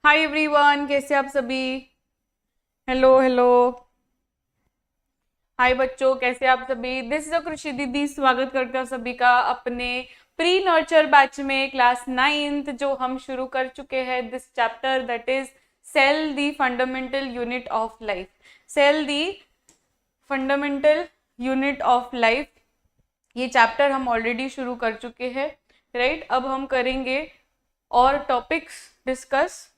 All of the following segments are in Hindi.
हाय एवरीवन, कैसे आप सभी। Hello hello. हाय बच्चों, कैसे आप सभी। दिस इज कृषि दीदी, स्वागत करते हैं सभी का अपने प्री नर्चर बैच में क्लास 9th, जो हम शुरू कर चुके हैं this chapter that is cell the fundamental unit of life. Cell the fundamental unit of life, ये चैप्टर हम ऑलरेडी शुरू कर चुके हैं, राइट। अब हम करेंगे और टॉपिक्स डिस्कस।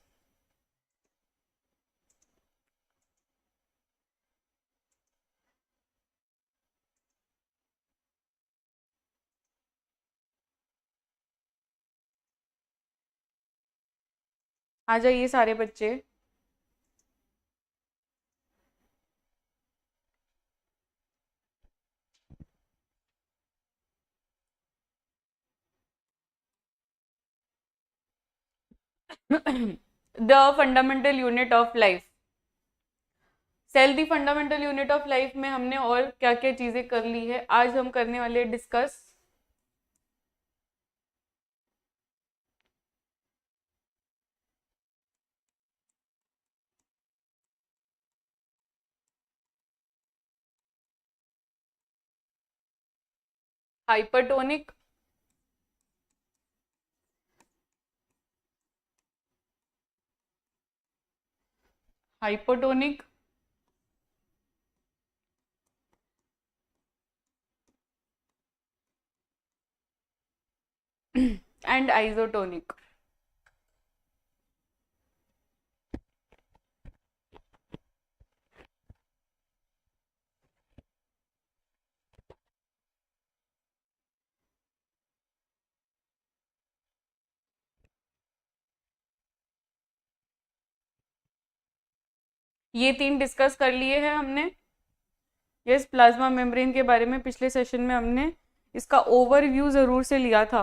आ जाइए सारे बच्चे। The fundamental unit of life. Cell the fundamental unit of life में हमने और क्या क्या चीजें कर ली है, आज हम करने वाले discuss. Hypertonic, hypotonic and isotonic. ये तीन डिस्कस कर लिए हैं हमने। यस, प्लाज्मा मेम्ब्रेन के बारे में पिछले सेशन में हमने इसका ओवरव्यू जरूर से लिया था।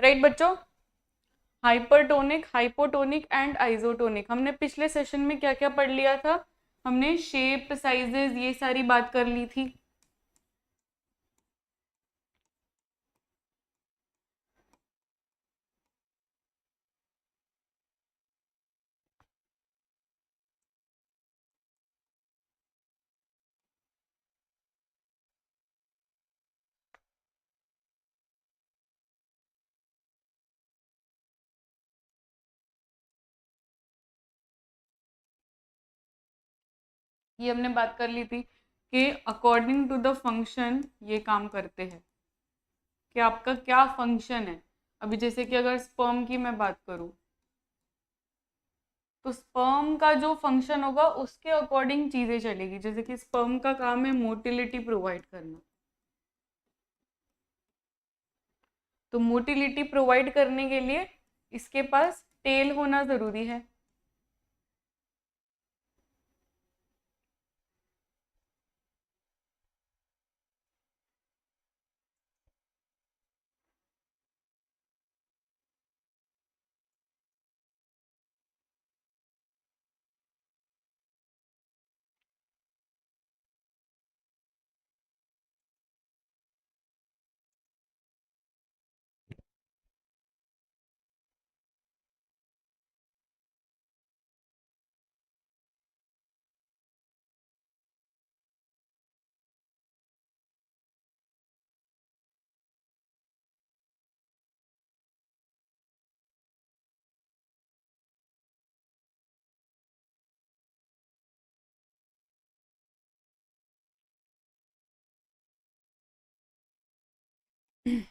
राइट बच्चों। हाइपरटोनिक, हाइपोटोनिक एंड आइसोटोनिक, हमने पिछले सेशन में क्या क्या पढ़ लिया था। हमने शेप, साइजेस, ये सारी बात कर ली थी। ये हमने बात कर ली थी कि अकॉर्डिंग टू द फंक्शन ये काम करते हैं, कि आपका क्या फंक्शन है। अभी जैसे कि अगर स्पर्म की मैं बात करूं, तो स्पर्म का जो फंक्शन होगा उसके अकॉर्डिंग चीजें चलेगी। जैसे कि स्पर्म का काम है मोटिलिटी प्रोवाइड करना, तो मोटिलिटी प्रोवाइड करने के लिए इसके पास टेल होना जरूरी है। फिर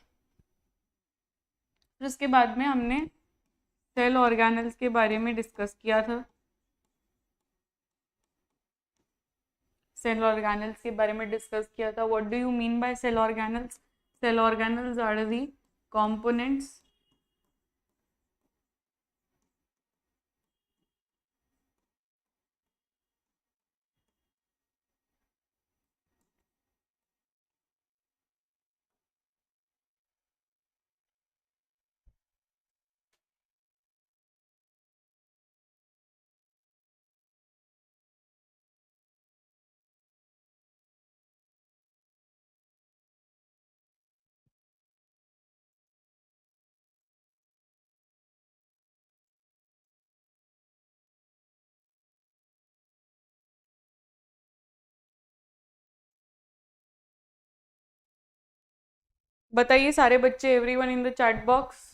उसके बाद में हमने सेल ऑर्गेनल्स के बारे में डिस्कस किया था। सेल ऑर्गेनल्स के बारे में डिस्कस किया था। What do you mean by cell organelles. Cell organelles are the components बताइए सारे बच्चे, everyone in the chat box.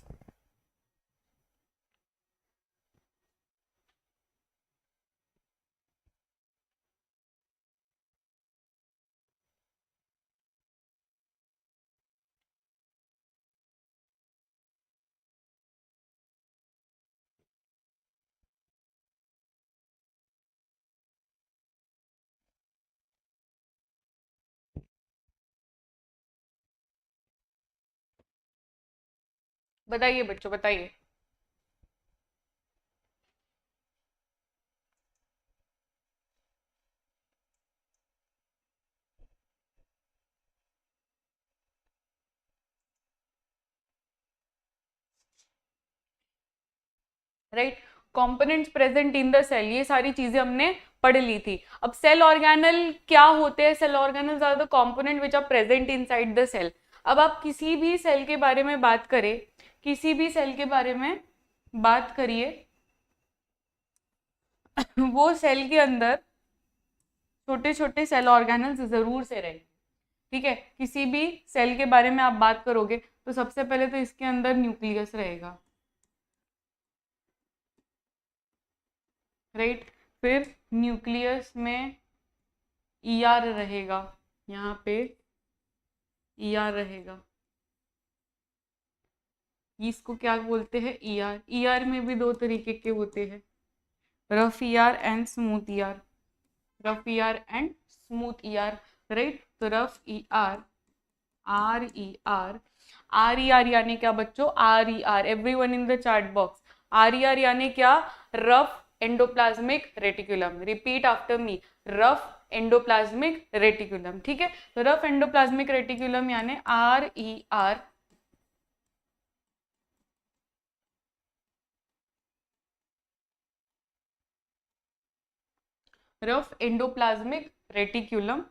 बताइए बच्चों, बताइए। Right, components present in the cell, ये सारी चीजें हमने पढ़ ली थी। अब सेल ऑर्गेनल क्या होते हैं? Cell organelles are the component which are present inside the cell. अब आप किसी भी सेल के बारे में बात करें, किसी भी सेल के बारे में बात करिए, वो सेल के अंदर छोटे छोटे सेल ऑर्गेनल्स जरूर से रहेंगे। ठीक है, किसी भी सेल के बारे में आप बात करोगे तो सबसे पहले तो इसके अंदर न्यूक्लियस रहेगा, राइट। फिर न्यूक्लियस में ईआर रहेगा, यहाँ पे ईआर रहेगा, इसको क्या बोलते हैं? ईआर। ईआर में भी दो तरीके के होते हैं, rough ER and smooth ER, rough ER and smooth ER, right. तो rough ER, R E R, R E R यानी क्या बच्चों? R E R, everyone in the chat box, R E R यानी क्या? Rough endoplasmic reticulum. Repeat after me, rough endoplasmic reticulum. ठीक है, तो रफ एंडोप्लाज्मिक रेटिकुलम यानी R E R, rough endoplasmic reticulum.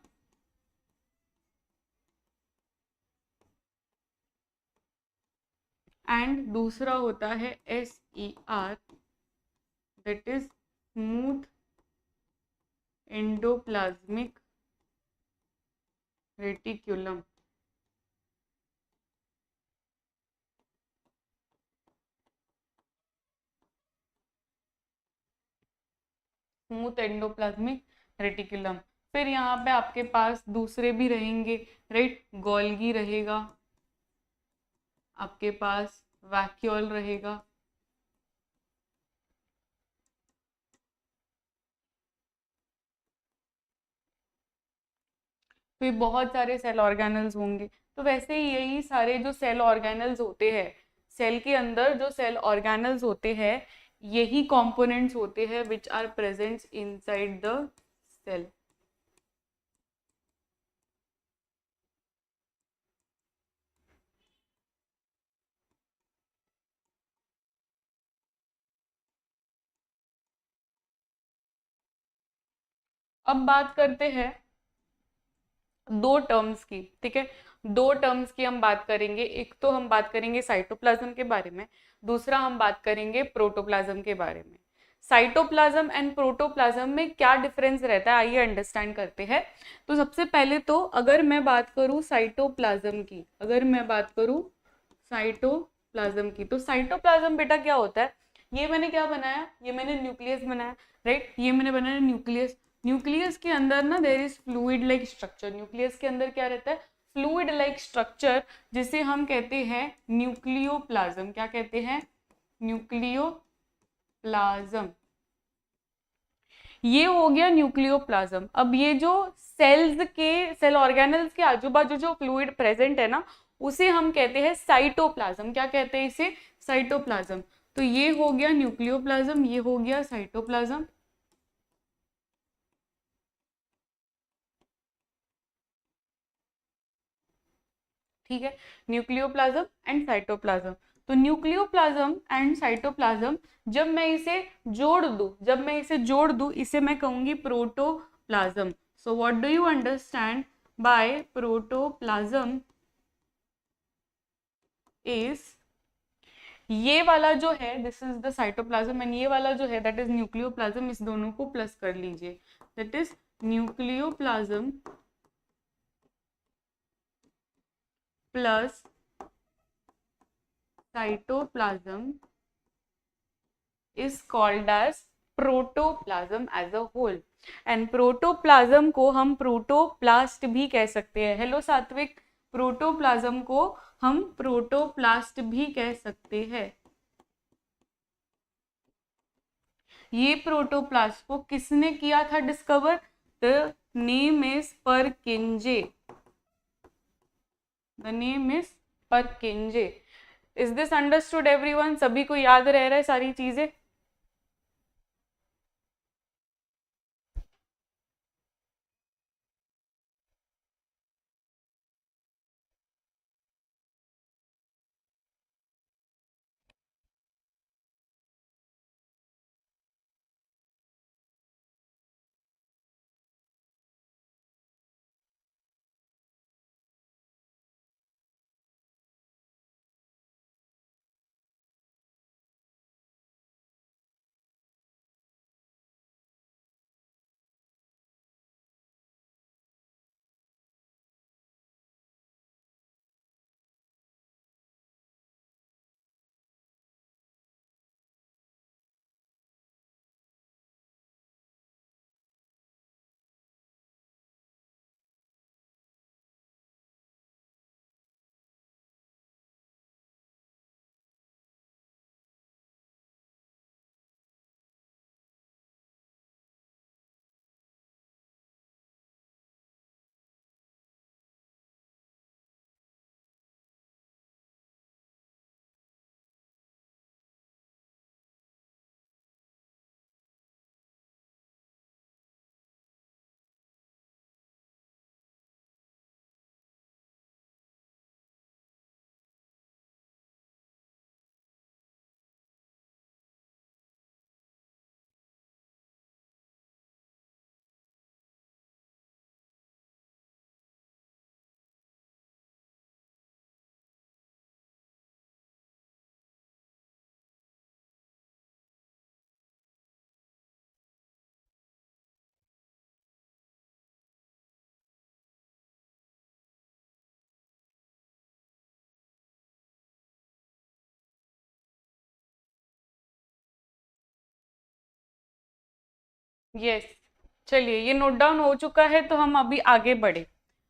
And दूसरा होता है S E R, that is smooth endoplasmic reticulum. Smooth endoplasmic reticulum. फिर यहाँ पे आपके पास दूसरे भी रहेंगे, राइट। गोल्गी रहेगा, आपके पास वैक्यूल रहेगा, फिर बहुत सारे सेल ऑर्गेनल्स होंगे। तो वैसे ही यही सारे जो सेल ऑर्गेनल्स होते हैं, सेल के अंदर जो सेल ऑर्गेनल्स होते हैं, यही कंपोनेंट्स होते हैं which are present inside the cell. अब बात करते हैं दो टर्म्स की, ठीक है। दो टर्म्स की हम बात करेंगे, एक तो हम बात करेंगे साइटोप्लाज्म के बारे में, दूसरा हम बात करेंगे प्रोटोप्लाज्म के बारे में। साइटोप्लाज्म एंड प्रोटोप्लाज्म में क्या डिफरेंस रहता है, आइए अंडरस्टैंड करते हैं। तो सबसे पहले तो अगर मैं बात करूं साइटोप्लाज्म की, अगर मैं बात करूं साइटोप्लाज्म की, तो साइटोप्लाज्म बेटा क्या होता है? ये मैंने क्या बनाया? ये मैंने न्यूक्लियस बनाया, राइट। ये मैंने बनाया न्यूक्लियस। न्यूक्लियस के अंदर ना there is fluid like structure. Nucleus के अंदर क्या रहता है? फ्लूइड लाइक स्ट्रक्चर, जिसे हम कहते हैं न्यूक्लियोप्लाज्म। क्या कहते हैं? न्यूक्लियोप्लाज्म। ये हो गया न्यूक्लियोप्लाज्म। अब ये जो सेल्स के, सेल ऑर्गेनल्स के आजू बाजू जो फ्लूइड प्रेजेंट है ना, उसे हम कहते हैं साइटोप्लाज्म। क्या कहते हैं इसे? साइटोप्लाज्म। तो ये हो गया न्यूक्लियोप्लाज्म, ये हो गया साइटोप्लाज्म। ठीक है, न्यूक्लियोप्लाज्म एंड साइटोप्लाज्म। तो न्यूक्लियोप्लाज्म एंड साइटोप्लाज्म, जब मैं इसे जोड़ दूं, जब मैं इसे जोड़ दूं, इसे मैं कहूंगी protoplasm. So what do you understand by protoplasm? Is ये वाला जो है this is the cytoplasm, and ये वाला जो है दैट इज न्यूक्लियोप्लाज्म। इस दोनों को प्लस कर लीजिए, that is nucleoplasm plus cytoplasm is called as protoplasm as a whole, and protoplasm को हम प्रोटोप्लास्ट भी कह सकते हैं। हेलो सात्विक, प्रोटोप्लाज्म को हम प्रोटोप्लास्ट भी कह सकते हैं। ये प्रोटोप्लास्ट को किसने किया था discover? The name is परकिंजे। The name is परकिंजे। Is this understood everyone? सभी को याद रह रहा है सारी चीजें? यस, चलिए ये नोट डाउन हो चुका है, तो हम अभी आगे बढ़े।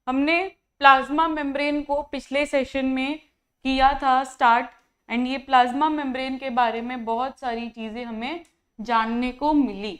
हमने प्लाज्मा मेम्ब्रेन को पिछले सेशन में किया था स्टार्ट, एंड ये प्लाज्मा मेम्ब्रेन के बारे में बहुत सारी चीजें हमें जानने को मिली।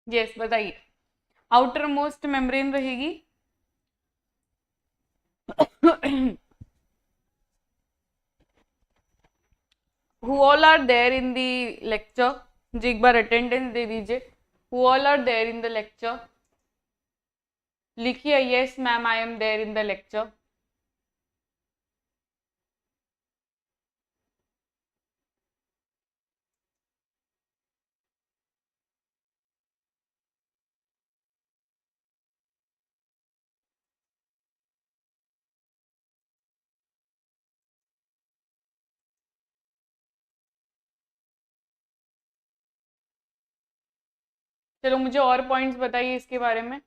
यस, बताइए। आउटर मोस्ट मेम्ब्रेन रहेगी। Who all are there in the lecture? जी एक बार अटेंडेंस दे दीजिए। Who all are there in the lecture? लिखिए yes ma'am, I am there in the lecture. चलो मुझे और पॉइंट्स बताइए इसके बारे में।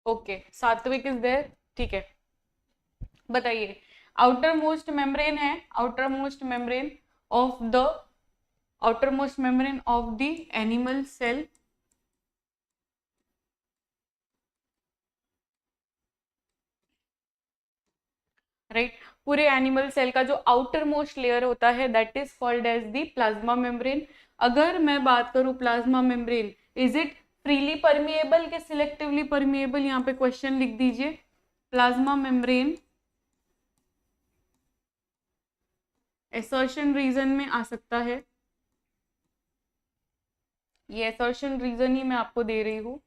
ओके, सात्विक इज देयर, ठीक है। बताइए, आउटर मोस्ट मेम्ब्रेन है, outermost membrane of the outermost membrane of the animal cell, right. पूरे एनिमल सेल का जो आउटर मोस्ट लेयर होता है that is called as the plasma membrane. अगर मैं बात करूं plasma membrane, is it freely permeable के सिलेक्टिवली परमिएबल, यहाँ पे क्वेश्चन लिख दीजिए। प्लाज्मा मेम्ब्रेन असर्शन रीजन में आ सकता है, ये असर्शन रीजन ही मैं आपको दे रही हूँ।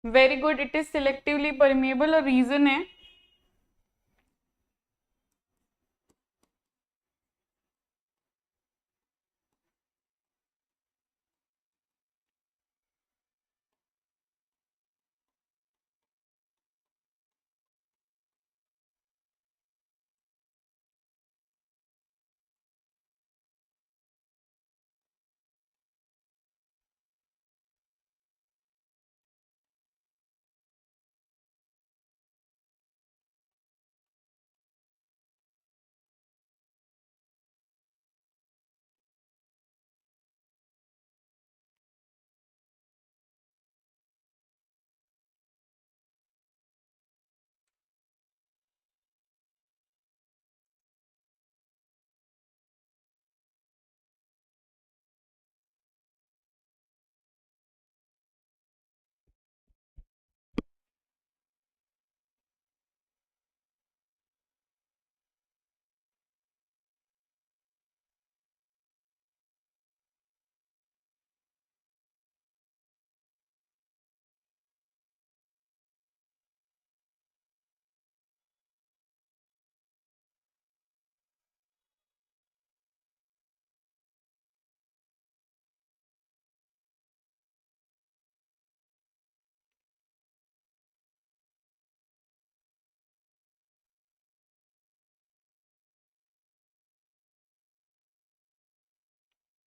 Very good, it is selectively permeable और रीजन है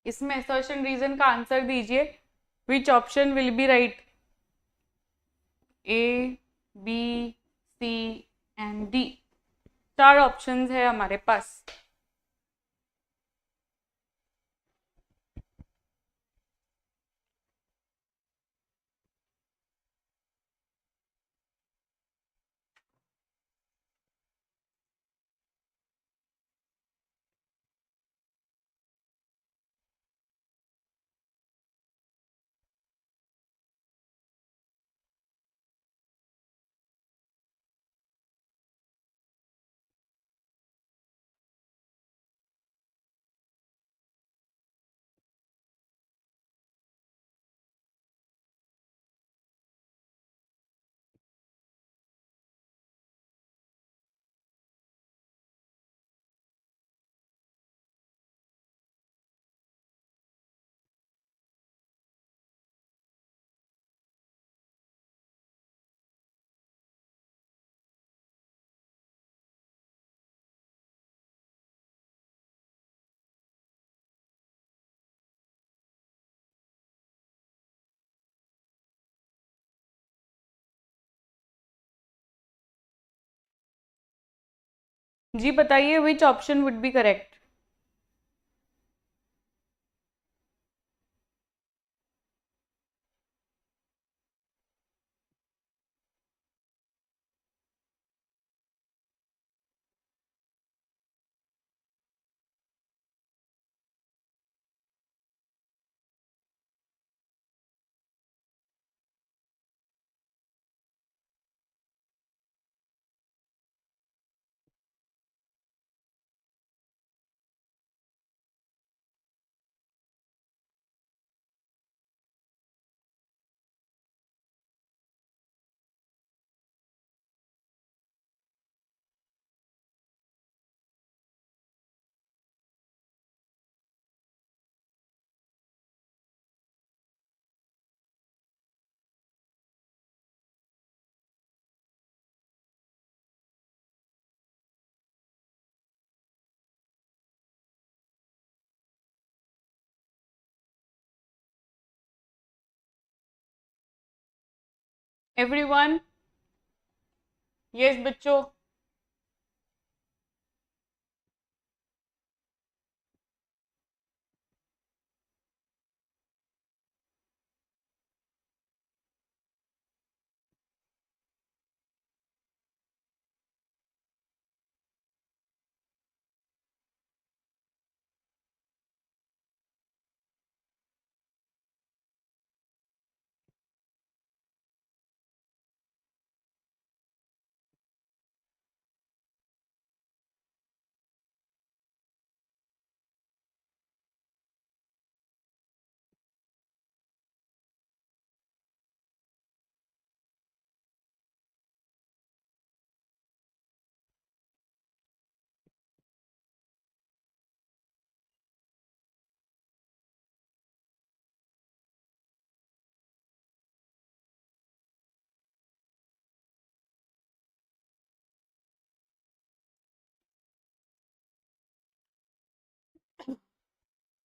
इसमें असर्शन रीजन का आंसर दीजिए. Which option will be right? A, B, C and D. 4 options है हमारे पास. जी बताइए which option would be correct? Everyone? Yes बच्चों.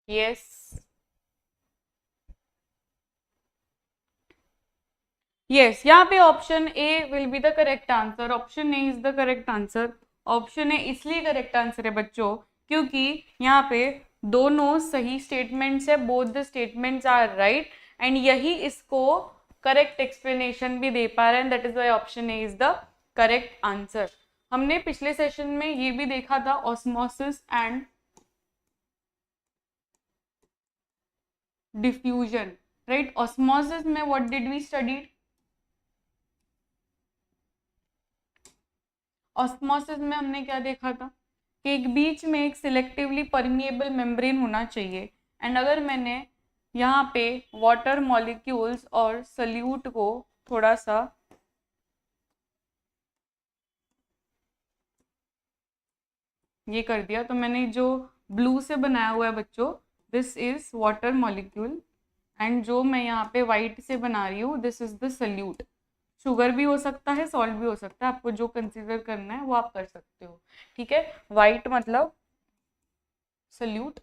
यस. यस, यहाँ पे option A will be the correct answer. Option A is the correct answer. Option A इसलिए करेक्ट आंसर है बच्चों क्योंकि यहाँ पे दोनों सही स्टेटमेंट्स है. Both the statements are right and यही इसको करेक्ट एक्सप्लेनेशन भी दे पा रहे हैं. That is why option A is the correct answer. हमने पिछले सेशन में ये भी देखा था osmosis and diffusion, right? Osmosis में what did we studied? Osmosis में हमने क्या देखा था कि एक बीच में एक सिलेक्टिवली परमिएबल मेम्ब्रेन होना चाहिए. एंड अगर मैंने यहाँ पे वाटर मॉलिक्यूल्स और सल्यूट को थोड़ा सा ये कर दिया तो मैंने जो ब्लू से बनाया हुआ है बच्चों, this is water molecule and जो मैं यहाँ पे वाइट से बना रही हूँ this is the solute. Sugar भी हो सकता है, सॉल्ट भी हो सकता है, आपको जो कंसीडर करना है वो आप कर सकते हो. ठीक है, वाइट मतलब सल्यूट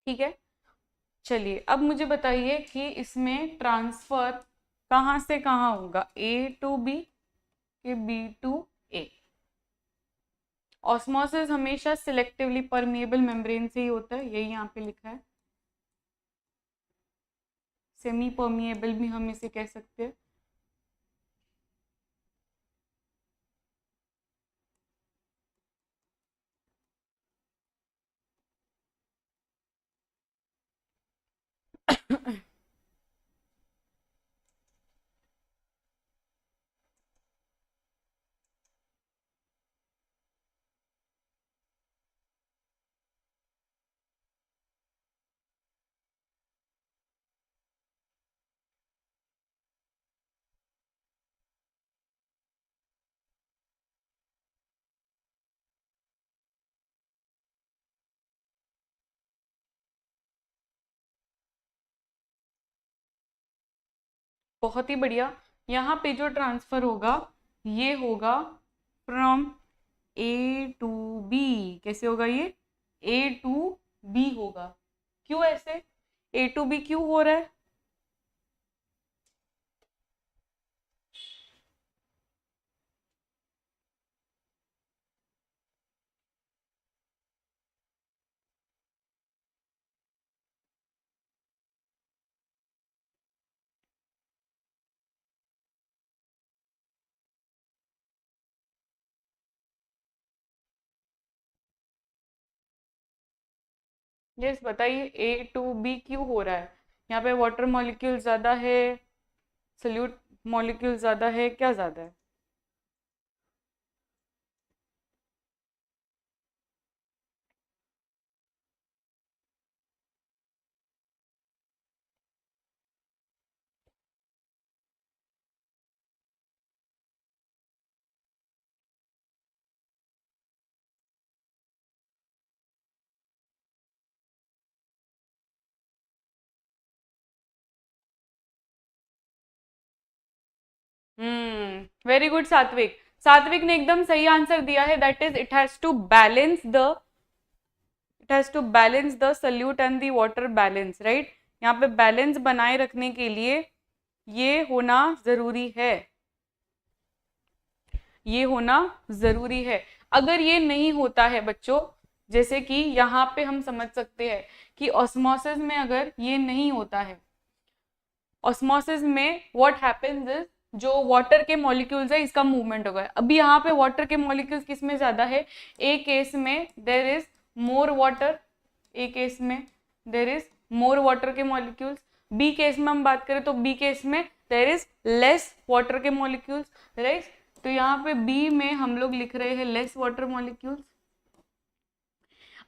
ठीक है, चलिए अब मुझे बताइए कि इसमें ट्रांसफर कहाँ से कहाँ होगा, ए टू बी कि बी टू ए। ऑस्मोसिस हमेशा सिलेक्टिवली परमिएबल मेम्ब्रेन से ही होता है, यही यहाँ पे लिखा है। सेमी परमिएबल भी हम इसे कह सकते हैं। बहुत ही बढ़िया। यहाँ पे जो ट्रांसफर होगा ये होगा फ्रॉम ए टू बी। कैसे होगा ये, ए टू बी होगा। क्यों ऐसे ए टू बी क्यों हो रहा है? यस बताइए, ए टू बी क्यों हो रहा है? यहाँ पे वाटर मॉलिक्यूल ज्यादा है, सल्यूट मॉलिक्यूल ज्यादा है, क्या ज्यादा है? वेरी गुड सात्विक। सात्विक ने एकदम सही आंसर दिया है, that is it has to balance the solute and the water balance, right. यहाँ पे बैलेंस बनाए रखने के लिए ये होना जरूरी है, ये होना जरूरी है। अगर ये नहीं होता है बच्चों, जैसे कि यहाँ पे हम समझ सकते हैं कि ऑस्मोसिस में अगर ये नहीं होता है, ऑस्मोसिस में व्हाट हैपेंस इज जो वाटर के मॉलिक्यूल्स है इसका मूवमेंट होगा। अभी यहाँ पे वाटर के मॉलिक्यूल्स किस में ज्यादा है? ए केस में there is more water, A case में देयर इज मोर वाटर के मॉलिक्यूल्स। बी केस में हम बात करें तो बी केस में देयर इज लेस वाटर के मॉलिक्यूल्स, राइट। तो यहाँ पे बी में हम लोग लिख रहे हैं लेस वाटर मॉलिक्यूल्स।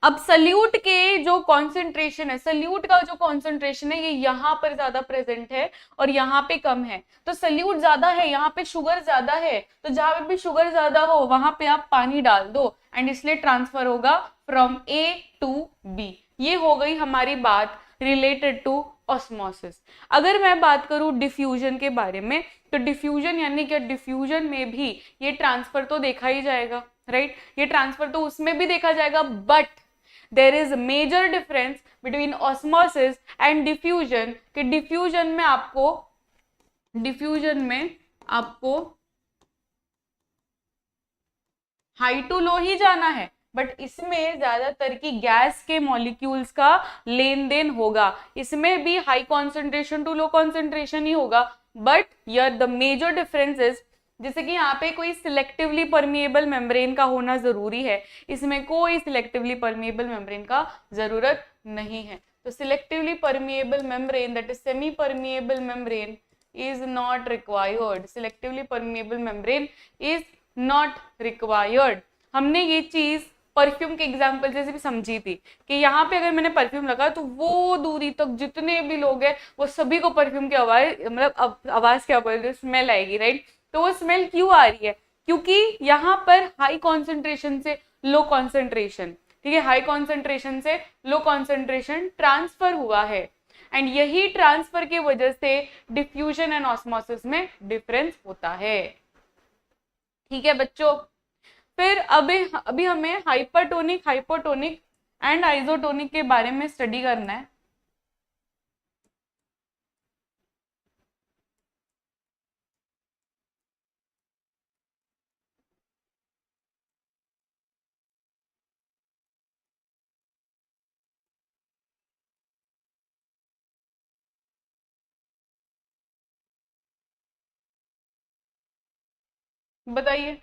अब सल्यूट के जो कॉन्सेंट्रेशन है, सल्यूट का जो कॉन्सेंट्रेशन है ये यहाँ पर ज्यादा प्रेजेंट है और यहाँ पे कम है। तो सल्यूट ज्यादा है, यहाँ पे शुगर ज्यादा है, तो जहां पे भी शुगर ज्यादा हो वहां पे आप पानी डाल दो एंड इसलिए ट्रांसफर होगा फ्रॉम ए टू बी। ये हो गई हमारी बात रिलेटेड टू ऑस्मोसिस। अगर मैं बात करूं डिफ्यूजन के बारे में, तो डिफ्यूजन यानी कि डिफ्यूजन में भी ये ट्रांसफर तो देखा ही जाएगा, राइट। ये ट्रांसफर तो उसमें भी देखा जाएगा, but there is a major difference between osmosis and diffusion कि डिफ्यूजन में आपको हाई टू लो ही जाना है, बट इसमें ज्यादातर की गैस के मॉलिक्यूल्स का लेन देन होगा। इसमें भी high concentration to low concentration ही होगा, but yeah the major difference is, जैसे कि यहाँ पे कोई सिलेक्टिवली परमिएबल मेम्ब्रेन का होना जरूरी है, इसमें कोई सिलेक्टिवली परमिएबल मेम्ब्रेन का जरूरत नहीं है। तो selectively permeable membrane that is semi permeable membrane is not required, selectively permeable membrane is not required. हमने ये चीज परफ्यूम के एग्जाम्पल जैसे भी समझी थी कि यहाँ पे अगर मैंने परफ्यूम लगा तो वो दूरी तक जितने भी लोग हैं वो सभी को परफ्यूम की आवाज, मतलब आवाज क्या बोलते हैं, स्मेल आएगी, राइट। तो वो स्मेल क्यों आ रही है? क्योंकि यहाँ पर हाई कॉन्सेंट्रेशन से लो कॉन्सेंट्रेशन, ठीक है, हाई कॉन्सेंट्रेशन से लो कॉन्सेंट्रेशन ट्रांसफर हुआ है एंड यही ट्रांसफर की वजह से डिफ्यूजन एंड ऑस्मोसिस में डिफरेंस होता है। ठीक है बच्चों, फिर अभी हमें हाइपरटोनिक हाइपोटोनिक एंड आइसोटोनिक के बारे में स्टडी करना है। बताइए।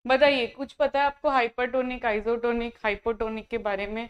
बताइए, कुछ पता है आपको हाइपरटोनिक, आइसोटोनिक, हाइपोटोनिक के बारे में?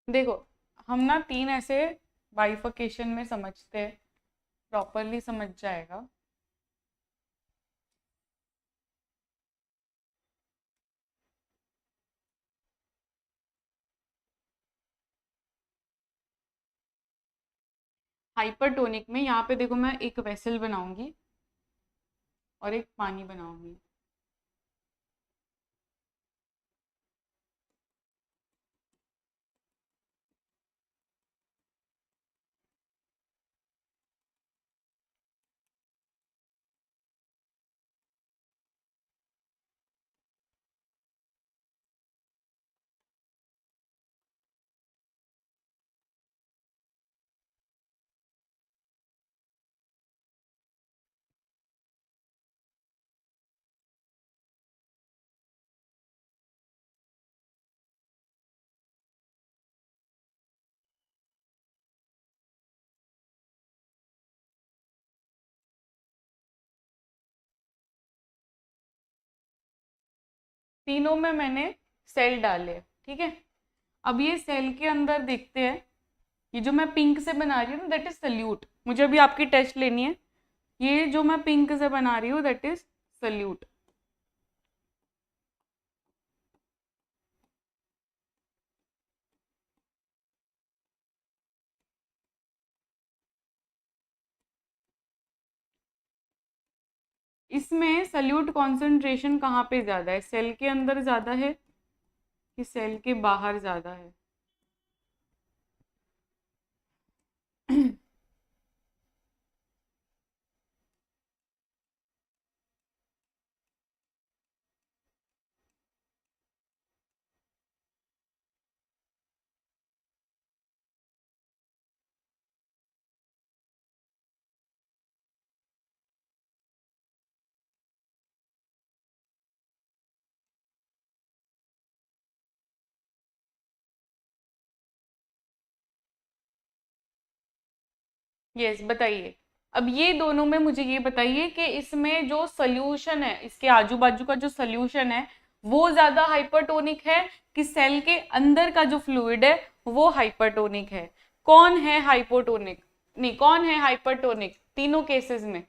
देखो, हम ना तीन ऐसे बाइफर्केशन में समझते हैं, प्रॉपरली समझ जाएगा। हाइपरटोनिक में यहाँ पे देखो, मैं एक वेसल बनाऊंगी और एक पानी बनाऊंगी। तीनों में मैंने सेल डाले, ठीक है। अब ये सेल के अंदर देखते हैं, ये जो मैं पिंक से बना रही हूँ ना दैट इज सल्यूट। मुझे अभी आपकी टेस्ट लेनी है। ये जो मैं पिंक से बना रही हूँ दैट इज सल्यूट। इसमें सल्यूट कॉन्सेंट्रेशन कहाँ पे ज़्यादा है, सेल के अंदर ज़्यादा है कि सेल के बाहर ज़्यादा है? यस, बताइए। अब ये दोनों में मुझे ये बताइए कि इसमें जो सोल्यूशन है, इसके आजू बाजू का जो सोल्यूशन है वो ज्यादा हाइपरटोनिक है कि सेल के अंदर का जो फ्लूइड है वो हाइपरटोनिक है? कौन है हाइपोटोनिक, नहीं कौन है हाइपरटोनिक तीनों केसेस में?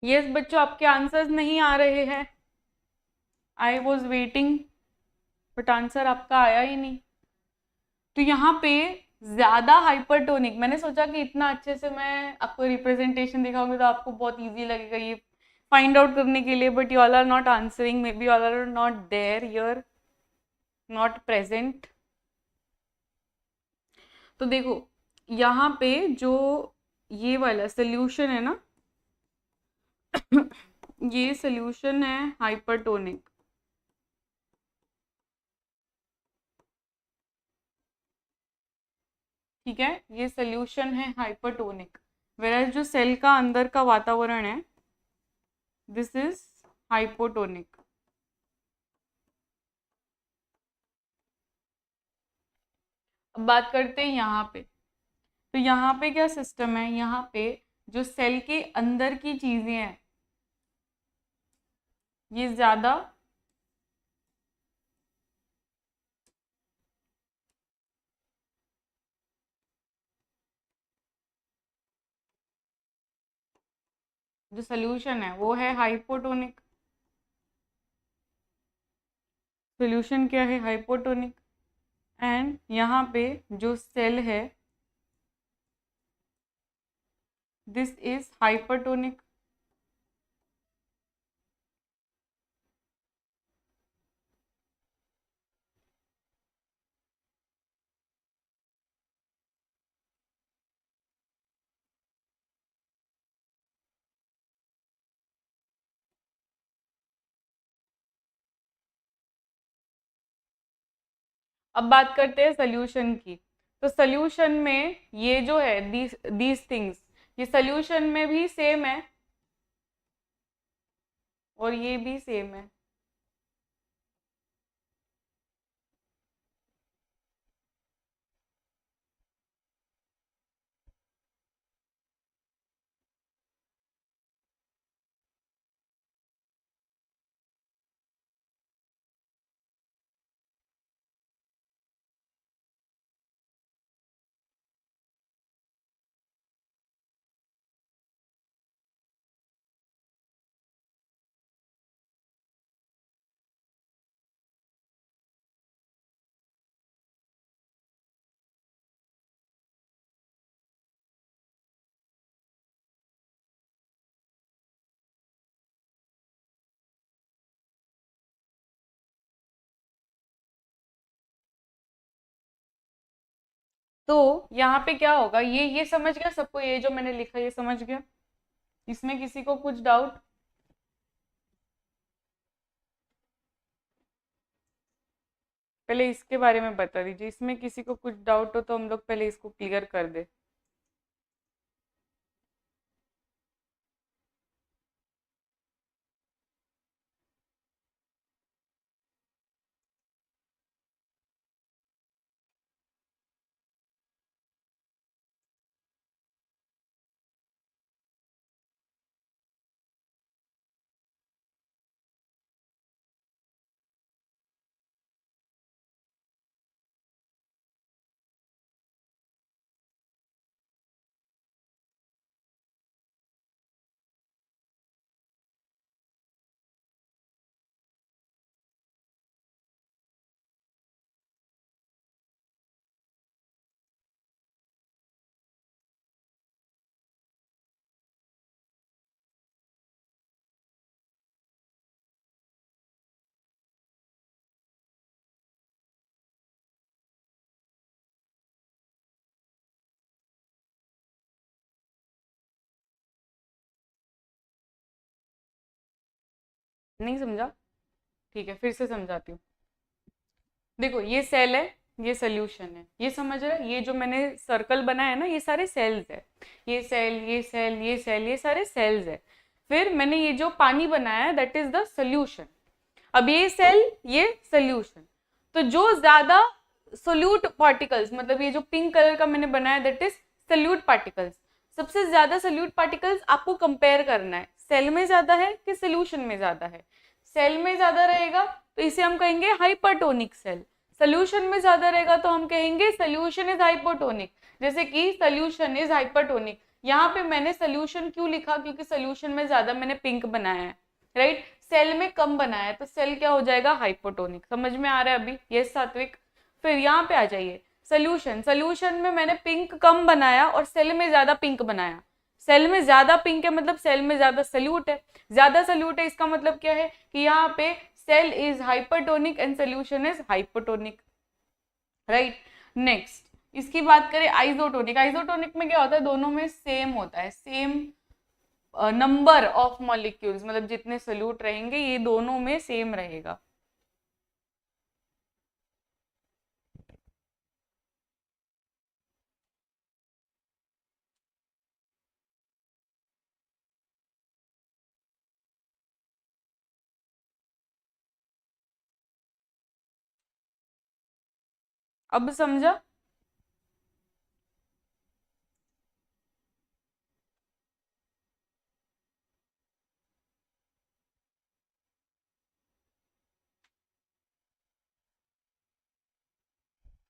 यस बच्चों, आपके आंसर्स नहीं आ रहे हैं। I was waiting but answer आपका आया ही नहीं। तो यहाँ पे ज्यादा हाइपरटोनिक, मैंने सोचा कि इतना अच्छे से मैं आपको रिप्रेजेंटेशन दिखाऊंगी तो आपको बहुत इजी लगेगा ये फाइंड आउट करने के लिए, but you all are not answering, maybe all are not there, you're not present. तो देखो यहाँ पे जो ये वाला सोल्यूशन है ना, ये सोल्यूशन है हाइपरटोनिक। ठीक है, ये सोल्यूशन है हाइपरटोनिक, वेराज जो सेल का अंदर का वातावरण है दिस इज हाइपोटोनिक। अब बात करते हैं यहाँ पे। तो यहाँ पे क्या सिस्टम है, यहाँ पे जो सेल के अंदर की चीजें हैं ये ज्यादा जो सोल्यूशन है वो है हाइपोटोनिक। सोल्यूशन क्या है, हाइपोटोनिक। एंड यहाँ पे जो सेल है दिस इज हाइपरटोनिक। अब बात करते हैं सोल्यूशन की। तो सोल्यूशन में ये जो है दीज थिंग्स, ये सोल्यूशन में भी सेम है और ये भी सेम है। तो यहाँ पे क्या होगा, ये समझ गया सबको, ये जो मैंने लिखा ये समझ गया, इसमें किसी को कुछ डाउट? पहले इसके बारे में बता दीजिए, इसमें किसी को कुछ डाउट हो तो हम लोग पहले इसको क्लियर कर दे। नहीं समझा? ठीक है, फिर से समझाती हूँ। देखो ये सेल है, ये सोल्यूशन है, ये समझ रहे हैं? ये जो मैंने सर्कल बनाया है ना, ये सारे सेल्स है। ये सेल, ये सेल, ये सेल, ये सारे सेल्स है। फिर मैंने ये जो पानी बनाया है दैट इज द सोल्यूशन। अब ये सेल, ये सोल्यूशन। तो जो ज्यादा सोल्यूट पार्टिकल्स, मतलब ये जो पिंक कलर का मैंने बनाया दैट इज सोल्यूट पार्टिकल्स। सबसे ज्यादा सोल्यूट पार्टिकल्स आपको कंपेयर करना है, सेल में ज्यादा है कि सोल्यूशन में ज्यादा है। सेल में ज्यादा रहेगा तो इसे हम कहेंगे हाइपरटोनिक सेल। सोल्यूशन में ज्यादा रहेगा तो हम कहेंगे सोल्यूशन इज हाइपोटोनिक। जैसे कि सोल्यूशन इज हाइपरटोनिक, यहाँ पे मैंने सोल्यूशन क्यों लिखा, क्योंकि सोल्यूशन में ज्यादा मैंने पिंक बनाया है, राइट, सेल में कम बनाया है, तो सेल क्या हो जाएगा, हाइपोटोनिक। समझ में आ रहा है अभी, ये सात्विक। फिर यहाँ पे आ जाइए, सोल्यूशन, सोल्यूशन में मैंने पिंक कम बनाया और सेल में ज्यादा पिंक बनाया। सेल में ज्यादा पिंक है मतलब सेल में ज्यादा सल्यूट है, ज्यादा सल्यूट है इसका मतलब क्या है कि यहाँ पे cell is hypertonic and solution is hypotonic, right. Next इसकी बात करें आइसोटोनिक। आइसोटोनिक में क्या होता है, दोनों में सेम होता है, सेम नंबर ऑफ मॉलिक्यूल्स, मतलब जितने सल्यूट रहेंगे ये दोनों में सेम रहेगा। अब समझा?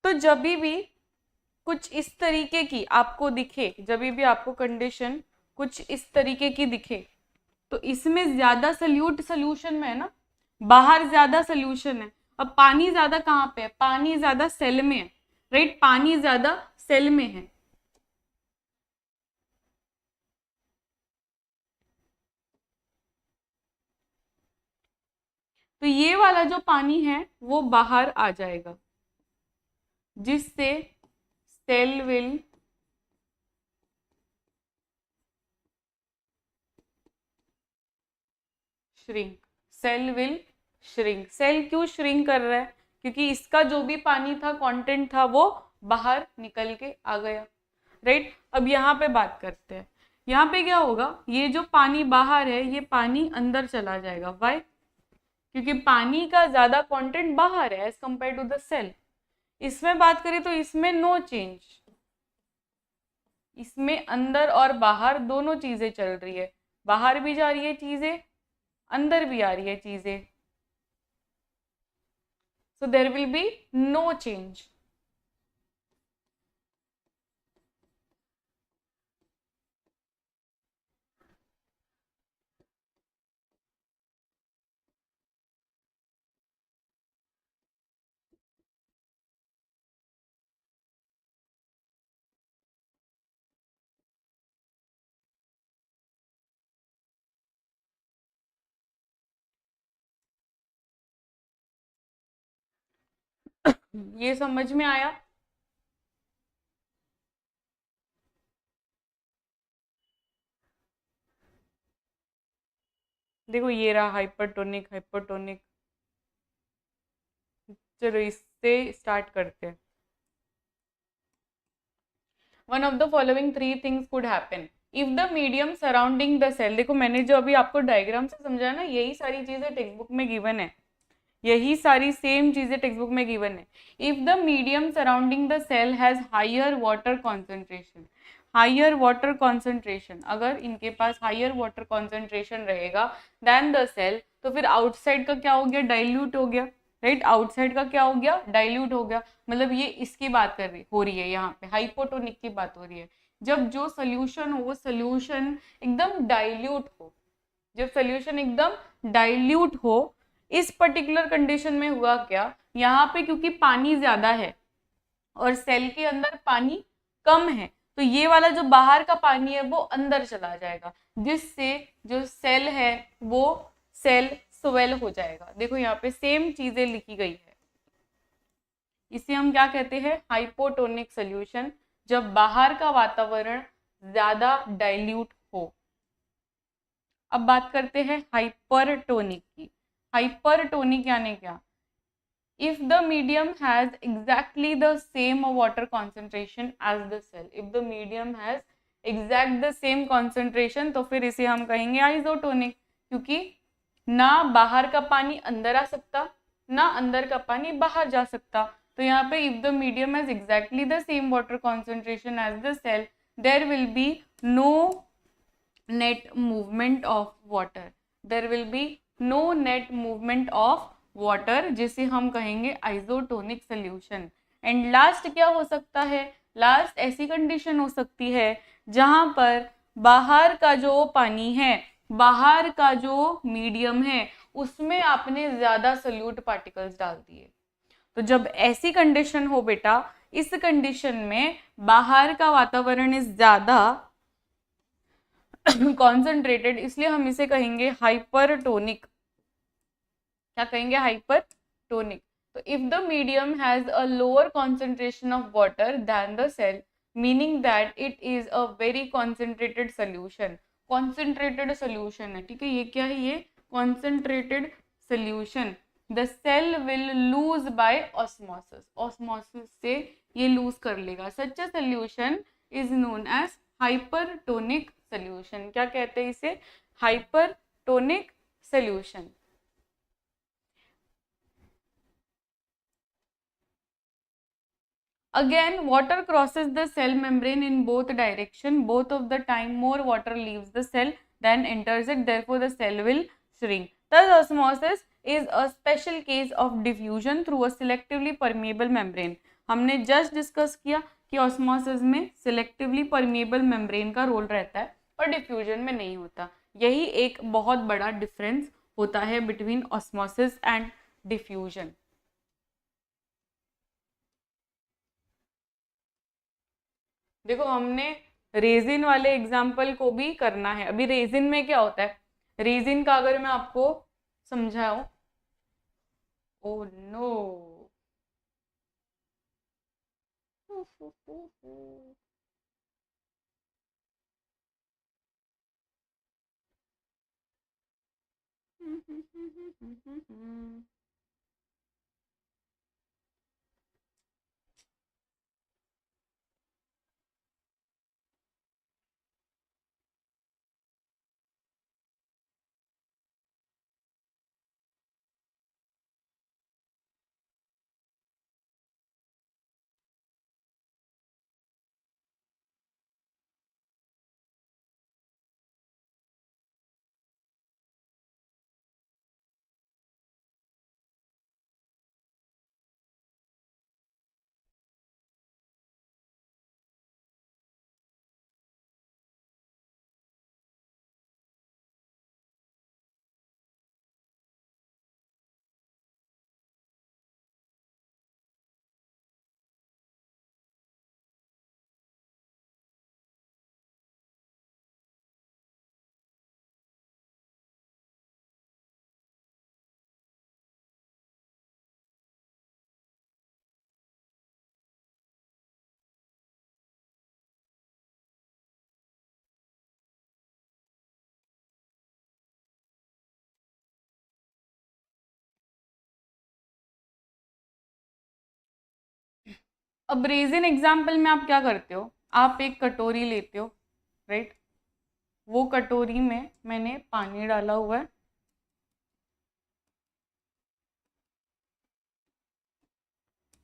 तो जब भी कुछ इस तरीके की आपको दिखे, जब भी आपको कंडीशन कुछ इस तरीके की दिखे, तो इसमें ज्यादा सल्यूट सोल्यूशन में है ना, बाहर ज्यादा सोल्यूशन है। अब पानी ज्यादा कहाँ पे है, पानी ज्यादा सेल में है, राइट, पानी ज्यादा सेल में है। तो ये वाला जो पानी है वो बाहर आ जाएगा, जिससे cell will shrink, cell will shrink. Cell क्यों श्रिंक कर रहा है, क्योंकि इसका जो भी पानी था, कंटेंट था, वो बाहर निकल के आ गया, राइट। अब यहाँ पे बात करते हैं, यहाँ पे क्या होगा, ये जो पानी बाहर है ये पानी अंदर चला जाएगा। वाई? क्योंकि पानी का ज्यादा कंटेंट बाहर है as compare to the cell. इसमें बात करें तो इसमें नो चेंज, इसमें अंदर और बाहर दोनों चीजें चल रही है, बाहर भी जा रही है चीजें, अंदर भी आ रही है चीजें, so there will be no change। ये समझ में आया? देखो ये रहा हाइपरटोनिक, हाइपरटोनिक। चलो इससे स्टार्ट करते हैं। One of the following three things could happen if the medium surrounding the cell. देखो मैंने जो अभी आपको डायग्राम से समझाया ना, यही सारी चीजें टेक्स्ट बुक में गिवन है, यही सारी सेम चीजें टेक्स्ट बुक में गिवन है। If the medium surrounding the cell has higher water concentration, higher water concentration, अगर इनके पास हायर वाटर कॉन्सेंट्रेशन रहेगा देन द सेल, तो फिर आउटसाइड का क्या हो गया, डाइल्यूट हो गया, राइट। आउटसाइड का क्या हो गया, डाइल्यूट हो गया। मतलब ये इसकी बात हो रही है, यहाँ पे हाइपोटोनिक की बात हो रही है। जब जो सोल्यूशन हो वो सोल्यूशन एकदम डाइल्यूट हो, जब सोल्यूशन एकदम डाइल्यूट हो, इस पर्टिकुलर कंडीशन में हुआ क्या, यहाँ पे क्योंकि पानी ज्यादा है और सेल के अंदर पानी कम है, तो ये वाला जो बाहर का पानी है वो अंदर चला जाएगा, जिससे जो सेल है वो सेल स्वेल हो जाएगा। देखो यहाँ पे सेम चीजें लिखी गई है, इसे हम क्या कहते हैं, हाइपोटोनिक सोल्यूशन, जब बाहर का वातावरण ज्यादा डाइल्यूट हो। अब बात करते हैं हाइपरटोनिक की। हाइपरटोनिक यानी क्या, if the medium has exactly the same water concentration as the cell, if the medium has exact the same concentration, तो फिर इसे हम कहेंगे आइसोटोनिक, क्योंकि ना बाहर का पानी अंदर आ सकता, ना अंदर का पानी बाहर जा सकता। तो यहाँ पे if the medium has exactly the same water concentration as the cell, there will be no net movement of water, there will be no net movement of water, जिसे हम कहेंगे आइसोटोनिक सोल्यूशन। एंड लास्ट क्या हो सकता है, लास्ट ऐसी कंडीशन हो सकती है जहां पर बाहर का जो पानी है, बाहर का जो मीडियम है, उसमें आपने ज्यादा सोल्यूट पार्टिकल्स डाल दिए। तो जब ऐसी कंडीशन हो बेटा, इस कंडीशन में बाहर का वातावरण इज ज्यादा कॉन्सेंट्रेटेड, इसलिए हम इसे कहेंगे हाइपरटोनिक। क्या कहेंगे? हाइपरटोनिक। तो if the medium has a lower concentration of water than the cell, meaning that it is a very concentrated solution. Concentrated solution है, ठीक है, ये क्या है? ये concentrated solution. The cell will lose by osmosis, osmosis से ये लूज कर लेगा। Such a solution is known as hypertonic solution. क्या कहते हैं इसे? Hypertonic solution. Again, water crosses the cell membrane in both direction. Both of the time more water leaves the cell than enters it. Therefore, the cell will shrink. Thus, osmosis is a special case of diffusion through a selectively permeable membrane. हमने just discuss किया कि osmosis में selectively permeable membrane का रोल रहता है और diffusion में नहीं होता। यही एक बहुत बड़ा difference होता है between osmosis and diffusion. देखो, हमने रेजिन वाले एग्जाम्पल को भी करना है। अभी रेजिन में क्या होता है? रेजिन का अगर मैं आपको समझाऊं, ओ नो, अब रेजिन एग्जाम्पल में आप क्या करते हो? आप एक कटोरी लेते हो, राइट? वो कटोरी में मैंने पानी डाला हुआ है,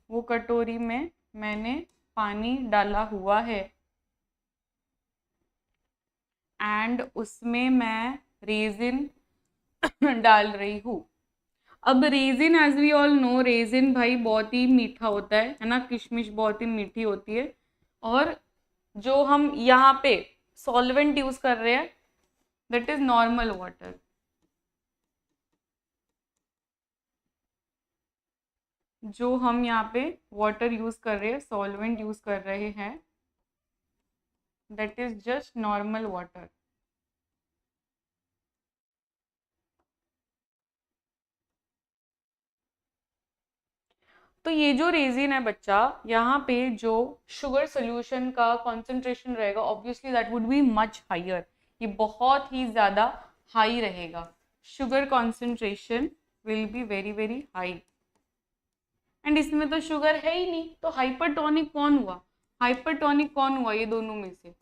वो कटोरी में मैंने पानी डाला हुआ है एंड उसमें मैं रेजिन डाल रही हूँ। अब raisin, as we all know, raisin भाई बहुत ही मीठा होता है ना? किशमिश बहुत ही मीठी होती है। और जो हम यहाँ पे सॉल्वेंट यूज कर रहे हैं, दैट इज नॉर्मल वाटर। जो हम यहाँ पे वाटर यूज कर रहे हैं, सॉल्वेंट यूज कर रहे हैं, that is just normal water. तो ये जो रेजिन है बच्चा, यहाँ पे जो शुगर सोल्यूशन का कॉन्सेंट्रेशन रहेगा, obviously that would be much higher. ये बहुत ही ज्यादा हाई रहेगा। Sugar concentration will be very very high. And इसमें तो शुगर है ही नहीं, तो हाइपरटोनिक कौन हुआ? हाइपरटोनिक कौन हुआ ये दोनों में से?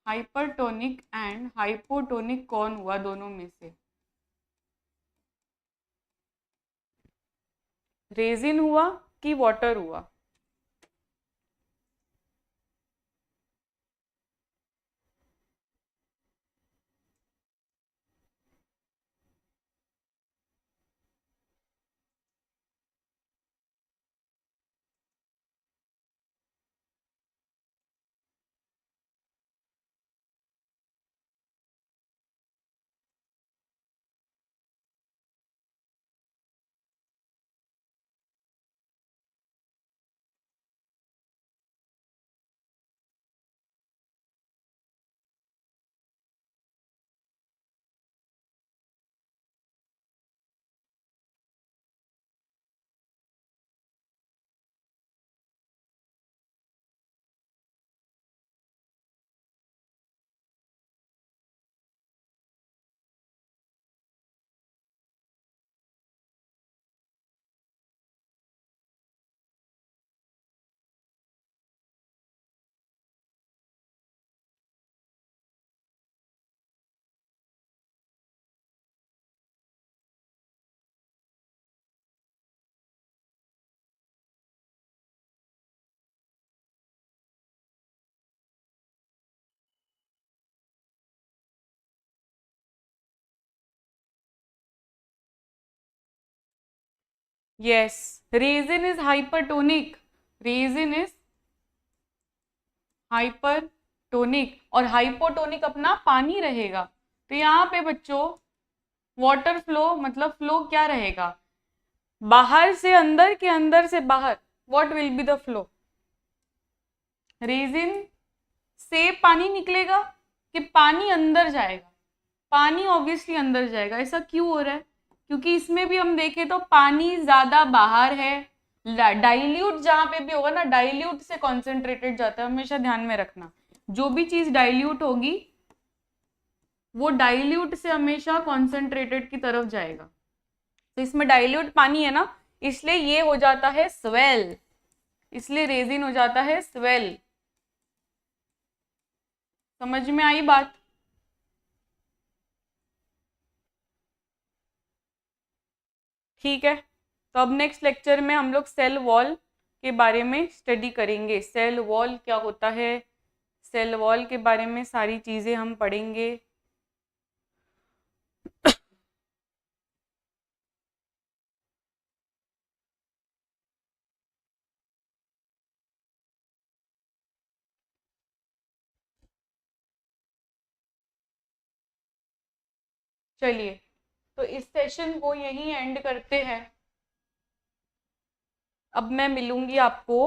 हाइपरटोनिक एंड हाइपोटोनिक कौन हुआ दोनों में से? रेजिन हुआ कि वाटर हुआ? Yes, resin is hypertonic, resin is hypertonic, और हाइपोटोनिक अपना पानी रहेगा। तो यहाँ पे बच्चों वाटर फ्लो मतलब फ्लो क्या रहेगा, बाहर से अंदर के अंदर से बाहर, what will be the flow, resin से पानी निकलेगा कि पानी अंदर जाएगा, पानी ऑब्वियसली अंदर जाएगा। ऐसा क्यों हो रहा है, क्योंकि इसमें भी हम देखें तो पानी ज्यादा बाहर है, डाइल्यूट जहां पे भी होगा ना, डाइल्यूट से कॉन्सेंट्रेटेड जाता है, हमेशा ध्यान में रखना, जो भी चीज डाइल्यूट होगी वो डाइल्यूट से हमेशा कॉन्सेंट्रेटेड की तरफ जाएगा। तो इसमें डाइल्यूट पानी है ना, इसलिए ये हो जाता है स्वेल, इसलिए रेजिन हो जाता है स्वेल। समझ में आई बात? ठीक है, तो अब नेक्स्ट लेक्चर में हम लोग सेल वॉल के बारे में स्टडी करेंगे। सेल वॉल क्या होता है, सेल वॉल के बारे में सारी चीजें हम पढ़ेंगे। चलिए, तो इस सेशन को यहीं एंड करते हैं। अब मैं मिलूंगी आपको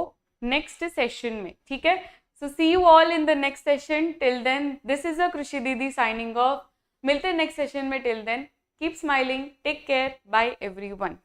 नेक्स्ट सेशन में, ठीक है? So see you all in the next session. Till then this is a Krishi दीदी साइनिंग ऑफ। मिलते हैं नेक्स्ट सेशन में। Till then keep smiling, take care, bye everyone.